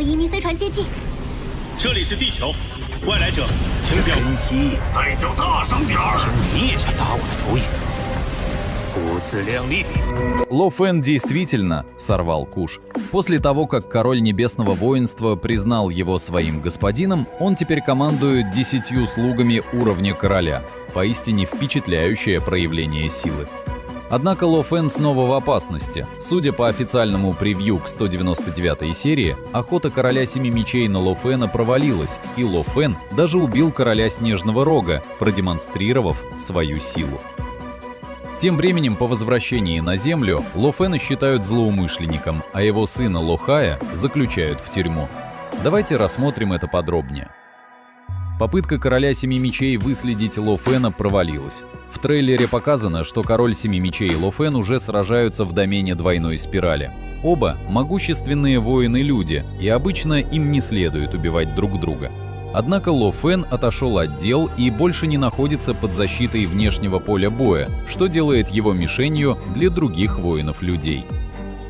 移民飞船接近。这里是地球，外来者，请表。根基，再叫大声点儿！你也想打我的主意？不自量力。Ло Фэн действительно сорвал куш. После того, как король Небесного Воинства признал его своим господином, он теперь командует 10 слугами уровня короля. Поистине впечатляющее проявление силы. Однако Ло Фэн снова в опасности. Судя по официальному превью к 199-й серии, охота короля Семи Мечей на Ло Фэна провалилась, и Ло Фэн даже убил короля Снежного Рога, продемонстрировав свою силу. Тем временем, по возвращении на Землю, Ло Фэна считают злоумышленником, а его сына Ло Хая заключают в тюрьму. Давайте рассмотрим это подробнее. Попытка короля Семи Мечей выследить Ло Фэна провалилась. В трейлере показано, что король Семи Мечей и Ло Фэн уже сражаются в домене двойной спирали. Оба могущественные воины-люди, и обычно им не следует убивать друг друга. Однако Ло Фэн отошел от дел и больше не находится под защитой внешнего поля боя, что делает его мишенью для других воинов-людей.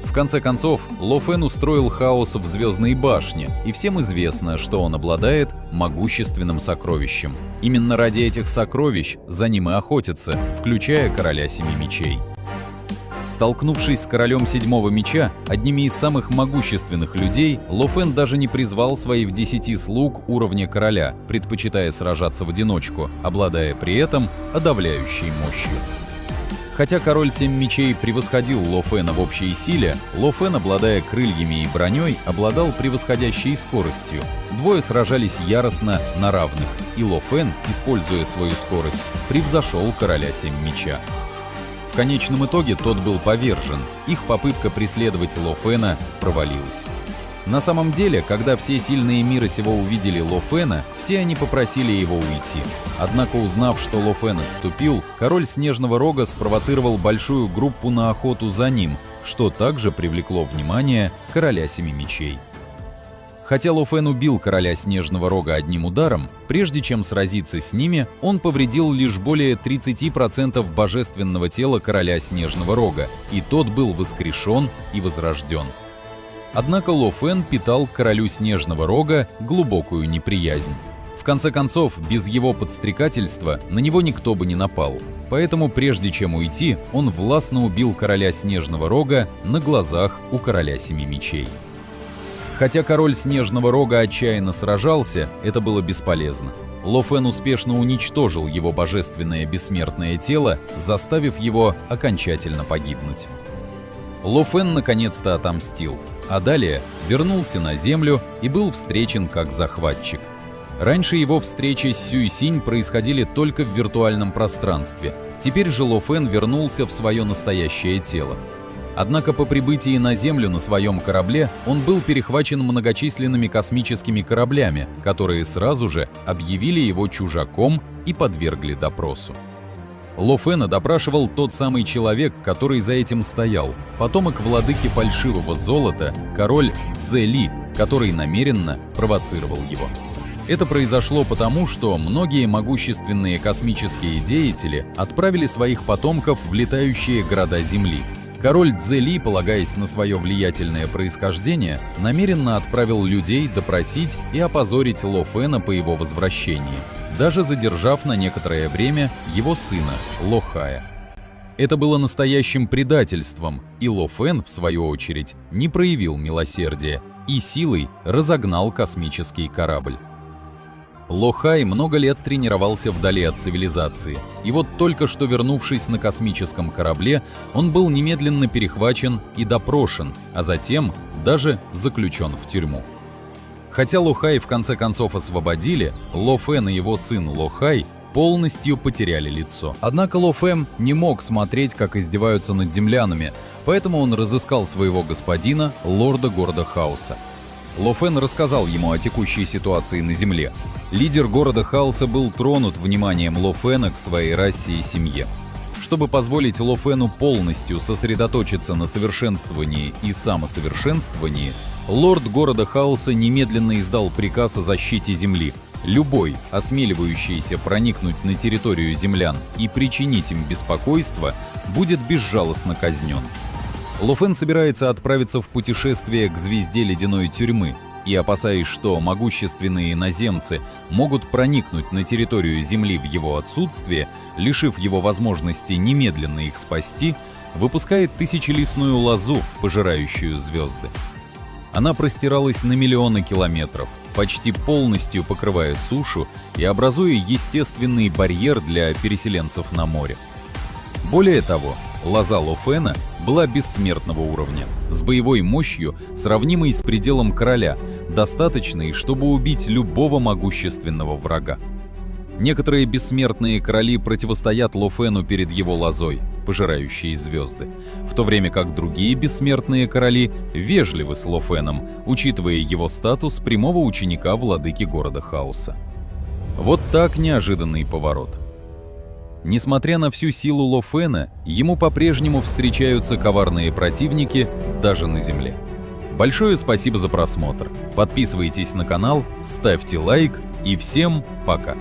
В конце концов, Ло Фэн устроил хаос в Звездной башне, и всем известно, что он обладает могущественным сокровищем. Именно ради этих сокровищ за ним и охотятся, включая короля Семи Мечей. Столкнувшись с королем Седьмого Меча, одними из самых могущественных людей, Ло Фэн даже не призвал своих 10 слуг уровня короля, предпочитая сражаться в одиночку, обладая при этом подавляющей мощью. Хотя король Семь Мечей превосходил Ло Фэна в общей силе, Ло Фэн, обладая крыльями и броней, обладал превосходящей скоростью. Двое сражались яростно на равных, и Ло Фэн, используя свою скорость, превзошел короля Семь Меча. В конечном итоге тот был повержен, их попытка преследовать Ло Фэна провалилась. На самом деле, когда все сильные мира сего увидели Ло Фэна, все они попросили его уйти. Однако, узнав, что Ло Фэн отступил, король Снежного Рога спровоцировал большую группу на охоту за ним, что также привлекло внимание короля Семи Мечей. Хотя Ло Фэн убил короля Снежного Рога одним ударом, прежде чем сразиться с ними, он повредил лишь более 30% божественного тела короля Снежного Рога, и тот был воскрешен и возрожден. Однако Ло Фэн питал к королю Снежного Рога глубокую неприязнь. В конце концов, без его подстрекательства на него никто бы не напал. Поэтому, прежде чем уйти, он властно убил короля Снежного Рога на глазах у короля Семи Мечей. Хотя король Снежного Рога отчаянно сражался, это было бесполезно. Ло Фэн успешно уничтожил его божественное бессмертное тело, заставив его окончательно погибнуть. Ло Фэн наконец-то отомстил, а далее вернулся на Землю и был встречен как захватчик. Раньше его встречи с Сюй Синь происходили только в виртуальном пространстве, теперь же Ло Фэн вернулся в свое настоящее тело. Однако по прибытии на Землю на своем корабле он был перехвачен многочисленными космическими кораблями, которые сразу же объявили его чужаком и подвергли допросу. Ло Фэна допрашивал тот самый человек, который за этим стоял, потомок владыки фальшивого золота, король Цзэ Ли, который намеренно провоцировал его. Это произошло потому, что многие могущественные космические деятели отправили своих потомков в летающие города Земли. Король Цзэ Ли, полагаясь на свое влиятельное происхождение, намеренно отправил людей допросить и опозорить Ло Фэна по его возвращении, даже задержав на некоторое время его сына Ло Хая. Это было настоящим предательством, и Ло Фэн, в свою очередь, не проявил милосердия и силой разогнал космический корабль. Ло Хай много лет тренировался вдали от цивилизации, и вот только что вернувшись на космическом корабле, он был немедленно перехвачен и допрошен, а затем даже заключен в тюрьму. Хотя Ло Хай в конце концов освободили, Ло Фэн и его сын Ло Хай полностью потеряли лицо. Однако Ло Фэн не мог смотреть, как издеваются над землянами, поэтому он разыскал своего господина, лорда города Хаоса. Ло Фэн рассказал ему о текущей ситуации на Земле. Лидер города Хаоса был тронут вниманием Ло Фэна к своей расе и семье. Чтобы позволить Ло Фэну полностью сосредоточиться на совершенствовании и самосовершенствовании, лорд города Хаоса немедленно издал приказ о защите Земли. Любой, осмеливающийся проникнуть на территорию землян и причинить им беспокойство, будет безжалостно казнен. Ло Фэн собирается отправиться в путешествие к звезде ледяной тюрьмы, и опасаясь, что могущественные иноземцы могут проникнуть на территорию Земли в его отсутствие, лишив его возможности немедленно их спасти, выпускает тысячелистную лозу, пожирающую звезды. Она простиралась на миллионы километров, почти полностью покрывая сушу и образуя естественный барьер для переселенцев на море. Более того, лоза Лофена была бессмертного уровня, с боевой мощью, сравнимой с пределом короля, достаточной, чтобы убить любого могущественного врага. Некоторые бессмертные короли противостоят Лофену перед его лозой, пожирающей звезды, в то время как другие бессмертные короли вежливы с Лофеном, учитывая его статус прямого ученика владыки города Хаоса. Вот так неожиданный поворот. Несмотря на всю силу Лофена, ему по-прежнему встречаются коварные противники даже на Земле. Большое спасибо за просмотр. Подписывайтесь на канал, ставьте лайк и всем пока!